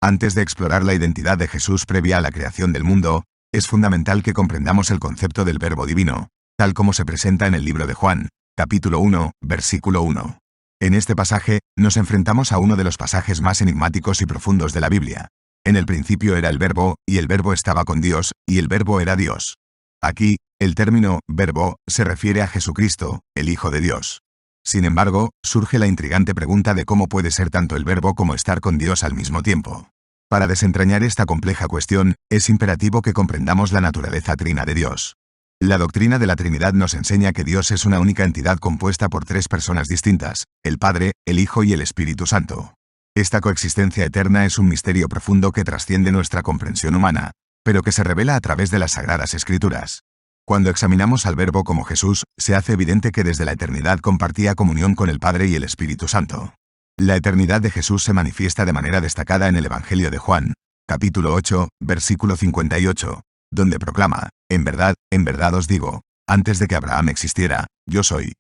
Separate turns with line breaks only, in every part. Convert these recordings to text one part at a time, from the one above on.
Antes de explorar la identidad de Jesús previa a la creación del mundo, es fundamental que comprendamos el concepto del Verbo divino, tal como se presenta en el libro de Juan, capítulo 1, versículo 1. En este pasaje, nos enfrentamos a uno de los pasajes más enigmáticos y profundos de la Biblia. En el principio era el Verbo, y el Verbo estaba con Dios, y el Verbo era Dios. Aquí, el término «verbo» se refiere a Jesucristo, el Hijo de Dios. Sin embargo, surge la intrigante pregunta de cómo puede ser tanto el Verbo como estar con Dios al mismo tiempo. Para desentrañar esta compleja cuestión, es imperativo que comprendamos la naturaleza trina de Dios. La doctrina de la Trinidad nos enseña que Dios es una única entidad compuesta por tres personas distintas, el Padre, el Hijo y el Espíritu Santo. Esta coexistencia eterna es un misterio profundo que trasciende nuestra comprensión humana, pero que se revela a través de las Sagradas Escrituras. Cuando examinamos al Verbo como Jesús, se hace evidente que desde la eternidad compartía comunión con el Padre y el Espíritu Santo. La eternidad de Jesús se manifiesta de manera destacada en el Evangelio de Juan, capítulo 8, versículo 58, donde proclama, en verdad os digo, antes de que Abraham existiera, yo soy.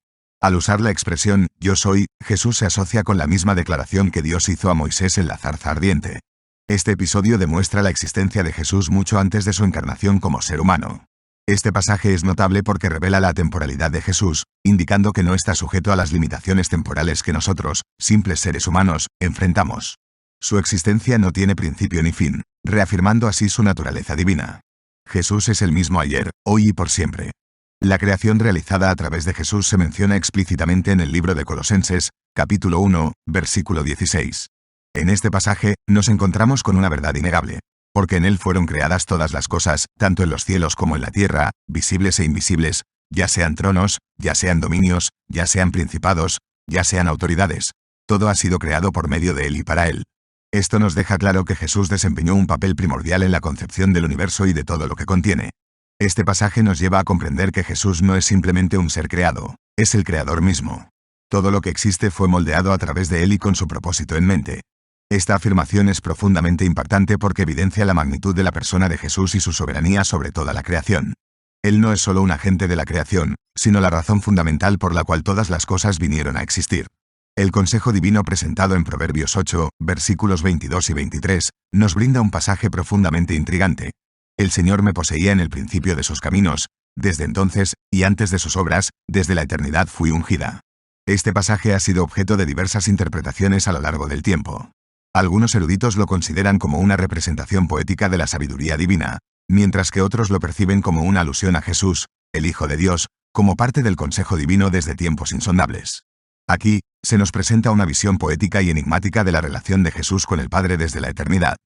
Al usar la expresión, yo soy, Jesús se asocia con la misma declaración que Dios hizo a Moisés en la zarza ardiente. Este episodio demuestra la existencia de Jesús mucho antes de su encarnación como ser humano. Este pasaje es notable porque revela la temporalidad de Jesús, indicando que no está sujeto a las limitaciones temporales que nosotros, simples seres humanos, enfrentamos. Su existencia no tiene principio ni fin, reafirmando así su naturaleza divina. Jesús es el mismo ayer, hoy y por siempre. La creación realizada a través de Jesús se menciona explícitamente en el libro de Colosenses, capítulo 1, versículo 16. En este pasaje, nos encontramos con una verdad innegable. Porque en él fueron creadas todas las cosas, tanto en los cielos como en la tierra, visibles e invisibles, ya sean tronos, ya sean dominios, ya sean principados, ya sean autoridades. Todo ha sido creado por medio de él y para él. Esto nos deja claro que Jesús desempeñó un papel primordial en la concepción del universo y de todo lo que contiene. Este pasaje nos lleva a comprender que Jesús no es simplemente un ser creado, es el Creador mismo. Todo lo que existe fue moldeado a través de él y con su propósito en mente. Esta afirmación es profundamente impactante porque evidencia la magnitud de la persona de Jesús y su soberanía sobre toda la creación. Él no es solo un agente de la creación, sino la razón fundamental por la cual todas las cosas vinieron a existir. El consejo divino presentado en Proverbios 8, versículos 22 y 23, nos brinda un pasaje profundamente intrigante. El Señor me poseía en el principio de sus caminos, desde entonces, y antes de sus obras, desde la eternidad fui ungida. Este pasaje ha sido objeto de diversas interpretaciones a lo largo del tiempo. Algunos eruditos lo consideran como una representación poética de la sabiduría divina, mientras que otros lo perciben como una alusión a Jesús, el Hijo de Dios, como parte del consejo divino desde tiempos insondables. Aquí, se nos presenta una visión poética y enigmática de la relación de Jesús con el Padre desde la eternidad.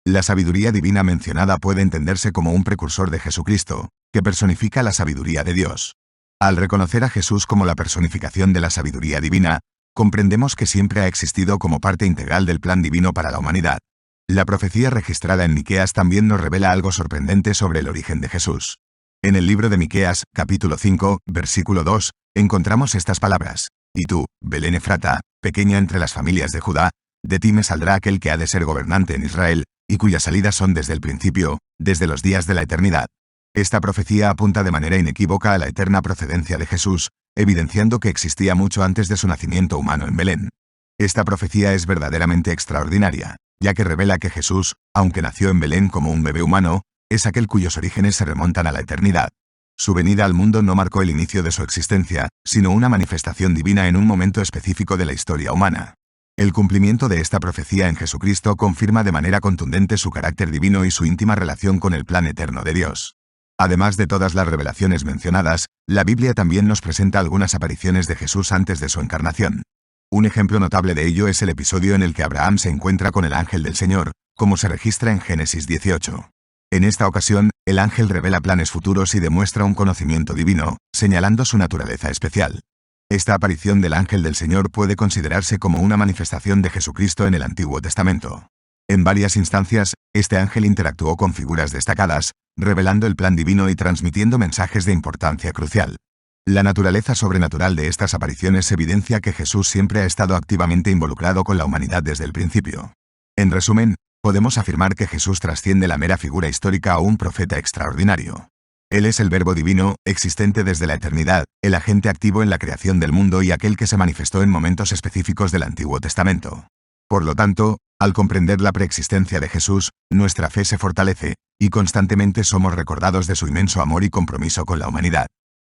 La sabiduría divina mencionada puede entenderse como un precursor de Jesucristo, que personifica la sabiduría de Dios. Al reconocer a Jesús como la personificación de la sabiduría divina, comprendemos que siempre ha existido como parte integral del plan divino para la humanidad. La profecía registrada en Miqueas también nos revela algo sorprendente sobre el origen de Jesús. En el libro de Miqueas, capítulo 5, versículo 2, encontramos estas palabras. Y tú, Belén Efrata, pequeña entre las familias de Judá, de ti me saldrá aquel que ha de ser gobernante en Israel, y cuyas salidas son desde el principio, desde los días de la eternidad. Esta profecía apunta de manera inequívoca a la eterna procedencia de Jesús, evidenciando que existía mucho antes de su nacimiento humano en Belén. Esta profecía es verdaderamente extraordinaria, ya que revela que Jesús, aunque nació en Belén como un bebé humano, es aquel cuyos orígenes se remontan a la eternidad. Su venida al mundo no marcó el inicio de su existencia, sino una manifestación divina en un momento específico de la historia humana. El cumplimiento de esta profecía en Jesucristo confirma de manera contundente su carácter divino y su íntima relación con el plan eterno de Dios. Además de todas las revelaciones mencionadas, la Biblia también nos presenta algunas apariciones de Jesús antes de su encarnación. Un ejemplo notable de ello es el episodio en el que Abraham se encuentra con el ángel del Señor, como se registra en Génesis 18. En esta ocasión, el ángel revela planes futuros y demuestra un conocimiento divino, señalando su naturaleza especial. Esta aparición del ángel del Señor puede considerarse como una manifestación de Jesucristo en el Antiguo Testamento. En varias instancias, este ángel interactuó con figuras destacadas, revelando el plan divino y transmitiendo mensajes de importancia crucial. La naturaleza sobrenatural de estas apariciones evidencia que Jesús siempre ha estado activamente involucrado con la humanidad desde el principio. En resumen, podemos afirmar que Jesús trasciende la mera figura histórica a un profeta extraordinario. Él es el Verbo divino, existente desde la eternidad, el agente activo en la creación del mundo y aquel que se manifestó en momentos específicos del Antiguo Testamento. Por lo tanto, Al comprender la preexistencia de Jesús, nuestra fe se fortalece, y constantemente somos recordados de su inmenso amor y compromiso con la humanidad.